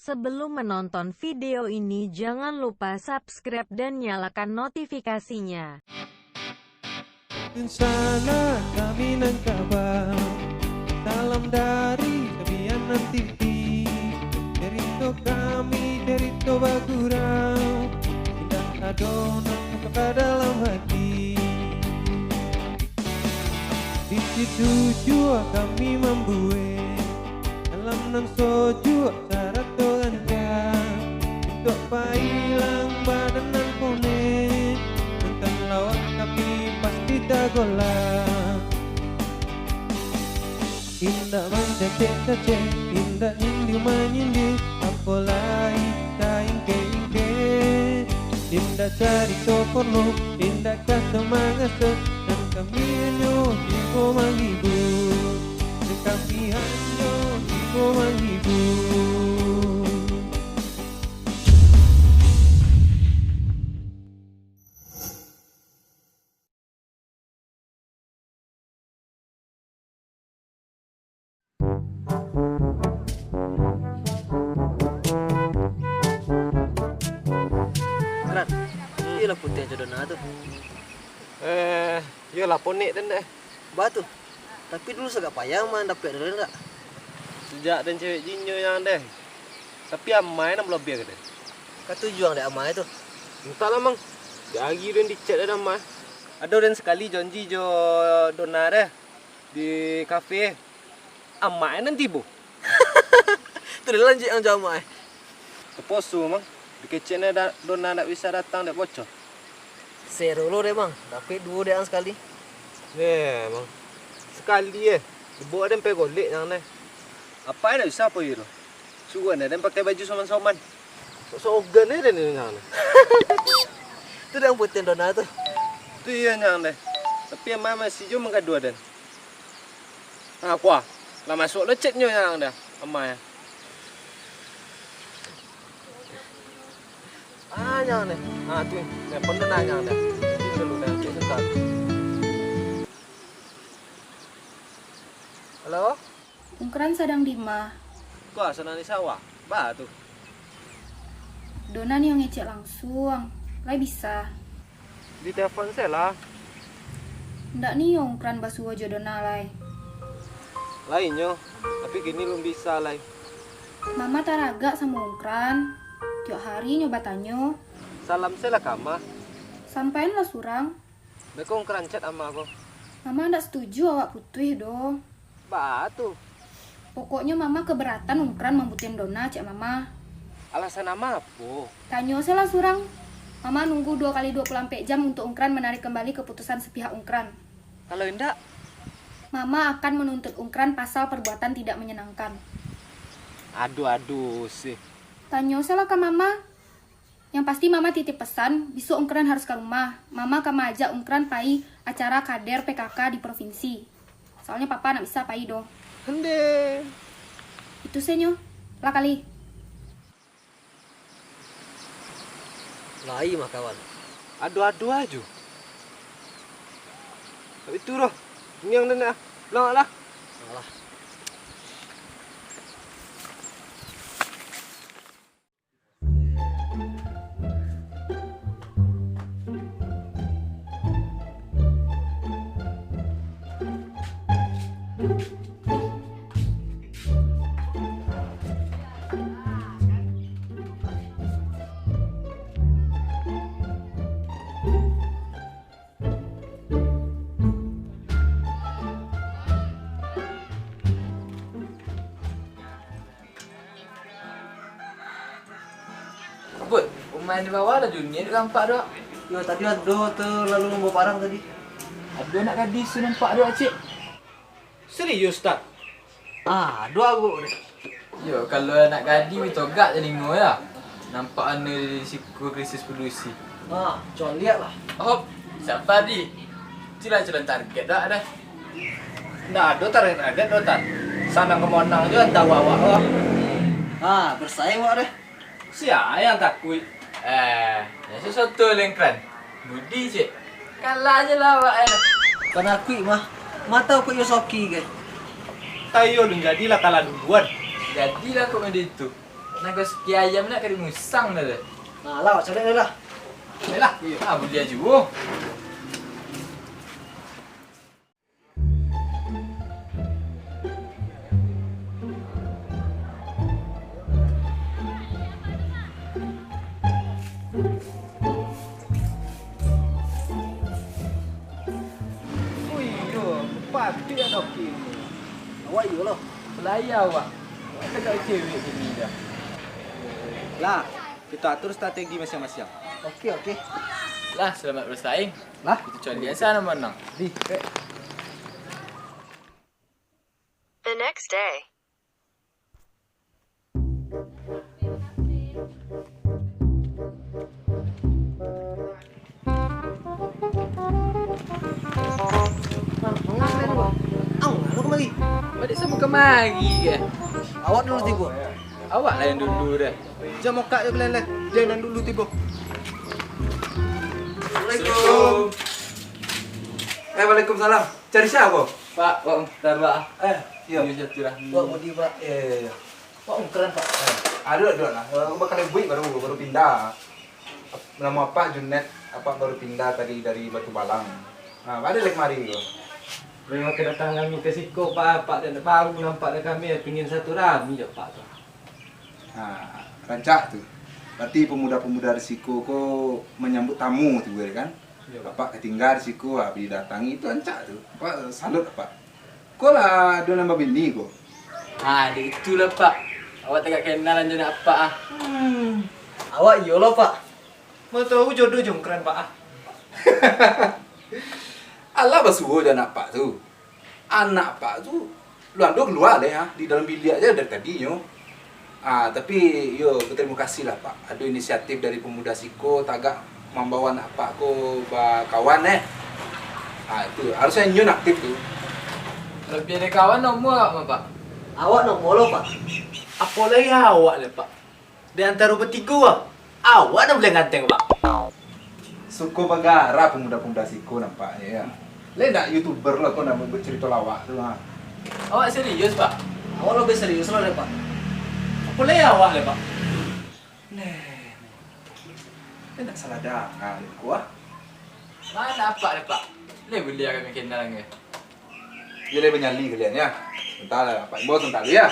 Sebelum menonton video ini jangan lupa subscribe dan nyalakan notifikasinya. Di sana kami nang kabar, salam dari Sabianan TV. Cerita kami, cerita bagurau, indah adonan ke dalam hati. Di situ jua kami membuat dalam nan soju acara toganca. Untuk pailang badan nan kone, tentang lawak kami pasti tak golak. Indah cece, indah nyindir menyindir, apalagi tak ingke. Indah cari soporno, indah kata mangasa, dan kami hanya hingga menghibur. Dan kami hanya hingga menghibur. Ran, iya lah putih aja dona tuh. Yalah ponik dan deh. Batu. Tapi dulu segak payah mah dapat ada enggak? Sejak dan cewek jinyo yang deh. Tapi amai nam lebih ke deh. Katu juang dek amai tuh. Entahlah mang. Jagi dan dicet dah amai. Ada dan sekali janji jo dona deh di kafe. Amai nanti bu. Tuh dia lanjut yang jauh amai. Teposu mang. Dikeceknya dona nak bisa datang dek bocor. Seru lo deh bang. Dapat dua dek sekali. Mang. Sekali dibawa dan pergi golek yang deh. Apa yang nak bisa apa itu? Suruh dan pakai baju soman-soman. Sogan dan yang deh. Itu yang putih dona tuh. Tu yang deh. Tapi yang masih jauh mengkadua dan. Kuah. Lah masuk lecetnya yang dah. Amai. Yang deh. Tu. Yang pun dah yang dah. Ini dulu dah cek sebentar. Halo? Ungkeran sedang di mah. Kau senang di sawah? Bah tu. Dona nih yang ngecek langsung. Lai bisa. Di telepon saya lah. Ndak nih yang ungkeran basuh aja dona lai. Lainnya. Tapi gini belum bisa lah. Mama taraga sama ungkeran. Tiap hari nyoba tanyo. Salam saya lah kama. Sampein lah surang. Mereka kerancat sama aku. Mama ndak setuju awak putih dong. Bah tu. Pokoknya mama keberatan ungkeran membutin dona cek mama. Alasan nama apa? Tanyo saya lah surang. Mama nunggu 2 kali 24 jam untuk ungkeran menarik kembali keputusan sepihak ungkeran. Kalau enggak, Mama akan menuntut ungkeran pasal perbuatan tidak menyenangkan. aduh sih. Tanyo salah ke mama. Yang pasti mama titip pesan, besok ungkeran harus ke rumah. Mama akan ajak ungkeran pai acara kader PKK di provinsi. Soalnya papa nak bisa pai dong. Hende. Itu senyo. Lah kali. Lai mah kawan. Aduh aja. Tapi tu roh. Ini yang nak. Lah. Alah. Bud, pemain di bawah ada dunia nampak dok. Yo tadi ada tuh lalu membawa barang tadi. Ada anak gadis tu nampak dok cik. Serius tak? Dua aku. Yo kalau anak gadis ni togak jadi ngo ya. Nampak ane di siku krisis polusi. Coba lihat lah. Oh, siapa di? Cila-cila target dak dah. Nggak ada target tar. Sana kemonang juga tahu awak. Bersaing wak deh. Siapa yang takut? Ya sesuatu lengkran. Budi cik. Kalah je lah awak Kan aku mah. Mata aku Yosoki ke. Tayo lu jadilah kalah duluan. Jadilah kok macam itu. Nak kau seki ayam nak kena musang dah deh. Nah, lah, cari lah. Baiklah. Ah, boleh aja. Ui, yo, pati ada kini. Awak iya loh. Belayar awak. Awak tak cewek sini dah. Lah, kita atur strategi masing-masing. Oke. Lah, selamat bersaing. Lah, Kita cari sana menang. The next day. Lu kemari. Balik sama kemari ke? Awak dulu tiba. Awak lah yang dulu dah. Jam moka je belai. Jangan dulu tiba. Assalamualaikum. Waalaikumsalam. Cari siapa? Pak, bentar Pak. Iya. Ini satu lah. Pak mau di Pak. Iya. Pak keren Pak. Ada lah. Aku bakal lebih baru pindah. Nama apa Junet? Apa baru pindah tadi dari Batu Balang. Nah, ada lek mari gua. Memang kedatangan kami ke Siko, Pak dan baru nampak dah kami pingin satu rami je Pak tu. Nah, rancak tu. Berarti pemuda-pemuda risiko ko menyambut tamu tu kan? Ya, Bapak ketinggal risiko habis datangi itu rancak tu. Pak salut Pak. Kau lah ada nama bini ko. Ah, dia itulah Pak. Awak tak kenalan je nak apa ah. Awak iya loh Pak. Mau tahu jodoh jongkran Pak. Allah basuh je anak Pak tu. Anak Pak tu luando keluar deh ya di dalam bilik aja dari tadinya. Tapi yo berterima kasih lah Pak. Ada inisiatif dari pemuda Siko tagak membawa anak Pak ko kawan itu harusnya nyun aktif tu. Lebih ada kawan nombor apa Pak? Awak nak molo Pak. Apa lagi awak le Pak? Di antara bertiga awak dah boleh ganteng Pak. Suko bagara pemuda-pemuda Siko nampaknya ya. Le nak YouTuber lah kau nak bercerita lawak tu ha. Awak serius Pak? Awak lebih serius loh deh Pak. Apa lagi awak le Pak? Le nak salah dah. Ku ah. Mana apa ni Pak? Boleh beli kami kenalan ke? Dia le bernyali kalian ya. Bentar lah Pak Bos bentar ya.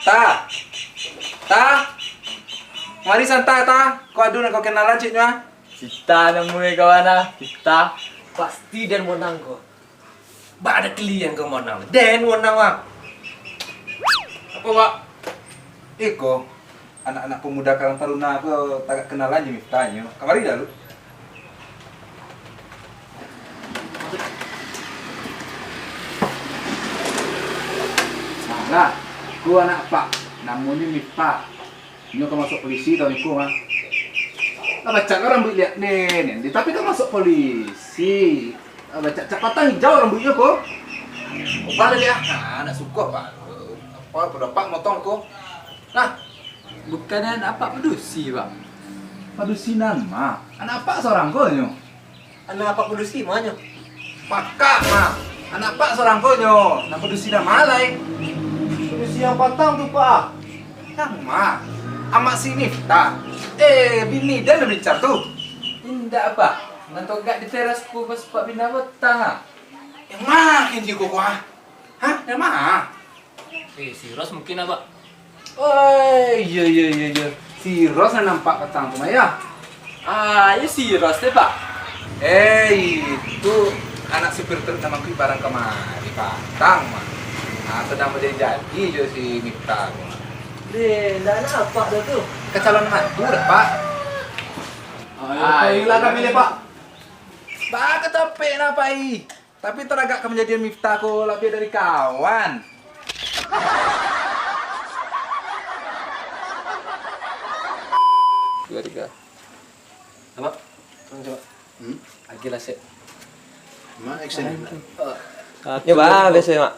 Ta. Mari santai ta. Kau adu nak kau kenalan ciknya. Kita namanya kawan ah. Kita. Pasti dan menang kok. Ba ada klien ke monang. Den monang Pak. Apa Pak? Iko anak-anak pemuda Karang Taruna aku tak kenalan je Miftahnya. Kamari dah lu. Nah, ku anak Pak. Namanya Miftah. Nyo kau masuk polisi tahun itu mah. Lah baca rambut lihat nen. Tapi kau masuk polisi. Baca cak patang hijau rambutnya kok. Apa dia? Nah, anak suka Pak. Apa berapa motong kok? Nah, Bukannya apa pedusi Pak? padusi nama. Anak Pak seorang kau nyo. Anak apa produksi mana? Pakak mah. Anak Pak seorang kau nyo. Nah padusi nama lain. Polisi yang patang tu Pak. Yang mah. Amak sini tak. Bini dia lebih bicara tu. Indah Pak. Nanti gak di terasku pas Pak Bina petang ah. Yang mah ini kok ah. Hah? Yang mah? Si Ros mungkin apa? Oh iya. Si Ros nampak petang tu Maya. Ya si Ros deh Pak. Itu anak supir truk nama ku barang kemari patang mah. Sedang berjanji je si Miftah. Deh, dah apa dah tu? Kecalon mantu dah Pak. Ayolah kami le Pak. Bah ketopek na Pai. Tapi teragak kejadian Miftah ko lebih dari kawan. Dua tiga. Apa? Coba. Lagi lah set. Mak action. Ya bah biasa mak.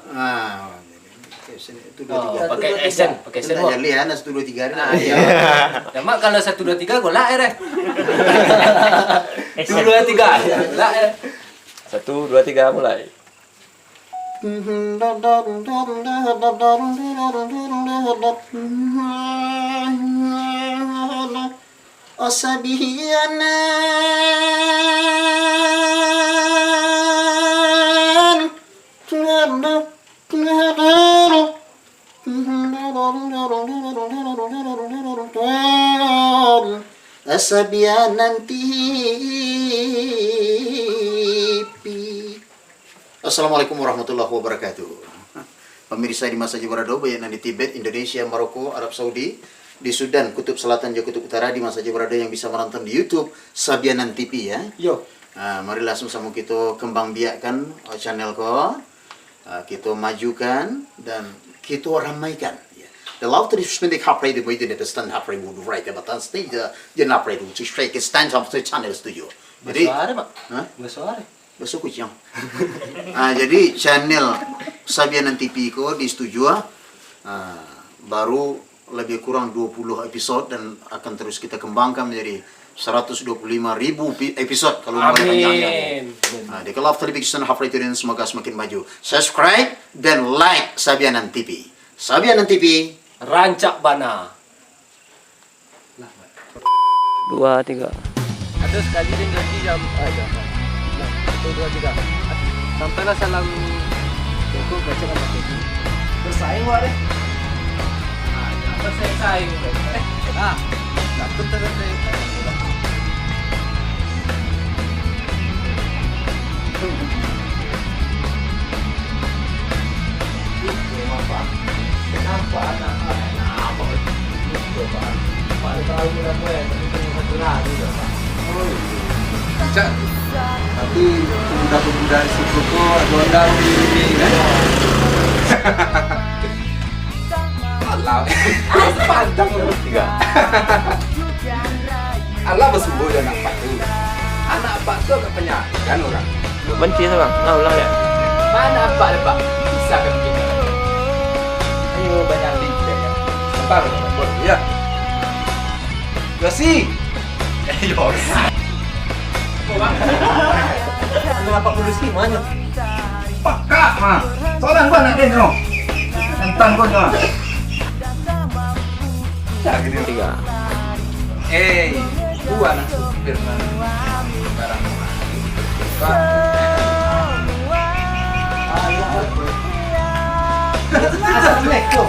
Action itu Pakai action, pakai action. Tak jadi ya, 1 2 3 ni. Ya mak kalau 1 2 3 golak ya. 1 2 3. Golak ya. 1 2 3 mulai. Asabianan TV. Assalamualaikum warahmatullahi wabarakatuh. Pemirsa di masa Jabarado, baik yang di Tibet, Indonesia, Maroko, Arab Saudi, di Sudan, Kutub Selatan, juga Kutub Utara, di masa Jabarado yang bisa menonton di YouTube Sabianan TV ya. Yo. Mari langsung sama kita kembang biakkan channel ko, kita majukan dan kita ramaikan. De later is spendig hapray de boyde net stand hapray mood right but dan stage de hapray to strike stand up to channel studio. Jadi Pak. Hah? Suara. Besok kucing. Jadi channel Sabianan TV ko di studio baru lebih kurang 20 episode dan akan terus kita kembangkan menjadi 125.000 episode kalau mau panjangnya. Di Kelab Television hapray itu dan semoga semakin maju. Subscribe dan like Sabianan TV. Sabianan TV Rancak Bana. 2, 3. Ada sekali dia ganti jam ada. Nah, 1, 2, 3. Sampailah salam aku baca apa tu. Bersaing wah deh. Apa saya Dapat terus Kenapa anak coba pada terlalu mudah mulai satu hari Cak. Tapi pemuda-pemuda di situ kok gondang ini kan. Allah. Pantang lu tiga. Allah bersumbu dan apa tu. Anak apa tu ke penyakit kan orang. Benci tu bang. Nah, ulang ya. mana apa Pak bisa kan kita ayo banyak link ya Bentar, boleh ya. Yosi. Yosi. Kenapa perlu sih mana? Pakak mah. Soalnya gua nak deno. Tentang gua mah. Ya gini. 3. Gua nak supir barang. Assalamualaikum.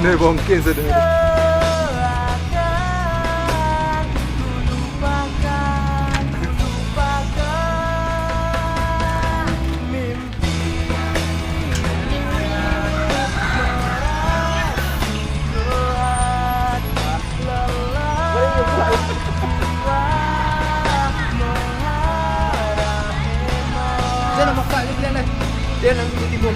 Ini mungkin sudah. Dia nak makan dia bilang dah. Dia nak tidur.